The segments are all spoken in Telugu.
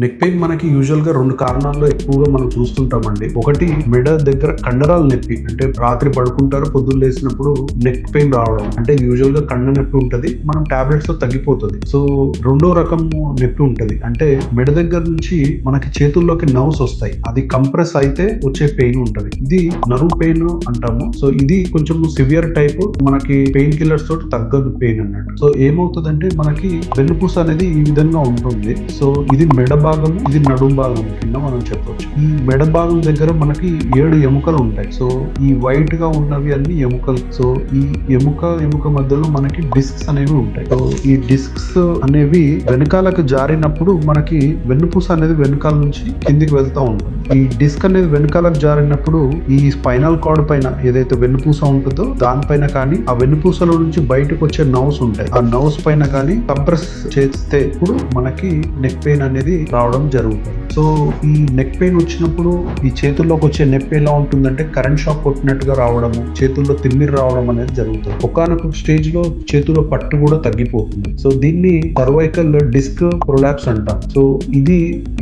నెక్ పెయిన్ మనకి యూజువల్ గా 2 కారణాల్లో ఎక్కువగా మనం చూస్తుంటామండి. ఒకటి మెడ దగ్గర కండరాల నొప్పి. అంటే రాత్రి పడుకుంటారు, పొద్దున్న లేసినప్పుడు నెక్ పెయిన్ రావడం. అంటే యూజువల్ గా కండ నొప్పి ఉంటది. మనం టాబ్లెట్స్ తో తగ్గిపోతది. సో రెండో రకం నొప్పి ఉంటది. అంటే మెడ దగ్గర నుంచి మనకి చేతుల్లోకి నర్వ్స్ వస్తాయి. అది కంప్రెస్ అయితే వచ్చే పెయిన్ ఉంటది. ఇది నర్వ్ పెయిన్ అంటాము. సో ఇది కొంచెం సివియర్ టైప్. మనకి పెయిన్ కిల్లర్స్ తోటి తగ్గదు పెయిన్ అన్నట్టు. సో ఏమవుతుందంటే మనకి వెన్నుపూస అనేది ఈ విధంగా ఉంటుంది. సో ఇది మెడ భాగము, ఇది నడుం భాగం కింద మనం చెప్పొచ్చు. ఈ మెడ భాగం దగ్గర మనకి 7 ఎముకలు ఉంటాయి. సో ఈ వైట్ గా ఉన్నవి అన్ని ఎముకలు. సో ఈ ఎముక మధ్యలో మనకి డిస్క్స్ అనేవి ఉంటాయి. సో ఈ డిస్క్స్ అనేవి వెనకాలకు జారినప్పుడు మనకి వెన్నుపూస అనేది వెనకాల నుంచి కిందికి వెళ్తూ ఉంటుంది. ఈ డిస్క్ అనేది వెనకాలకు జారినప్పుడు ఈ స్పైనల్ కార్డ్ పైన ఏదైతే వెన్నుపూస ఉంటుందో దానిపైన కానీ, ఆ వెన్నుపూసలో నుంచి బయటకు వచ్చే నర్వ్స్ ఉంటాయి. ఆ నర్వ్స్ పైన కానీ కంప్రెస్ చేస్తే ఇప్పుడు మనకి నెక్ పెయిన్ అనేది రావడం జరుగుతుంది. సో ఈ నెక్ పెయిన్ వచ్చినప్పుడు ఈ చేతుల్లోకి వచ్చే నొప్పి ఎలా ఉంటుందంటే కరెంట్ షాక్ కొట్టినట్టుగా రావడము, చేతుల్లో తిమ్మిరి రావడం అనేది జరుగుతుంది. ఒకానొక స్టేజ్ లో చేతుల పట్టు కూడా తగ్గిపోతుంది. సో దీన్ని సర్వైకల్ డిస్క్ ప్రొలాప్స్ అంటాం. సో ఇది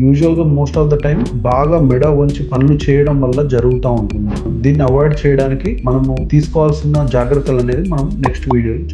యూజువల్ గా మోస్ట్ ఆఫ్ ద టైం బాగా మెడ వంచి పనులు చేయడం వల్ల జరుగుతూ ఉంటుంది. దీన్ని అవాయిడ్ చేయడానికి మనము తీసుకోవాల్సిన జాగ్రత్తలు అనేది మనం నెక్స్ట్ వీడియోలో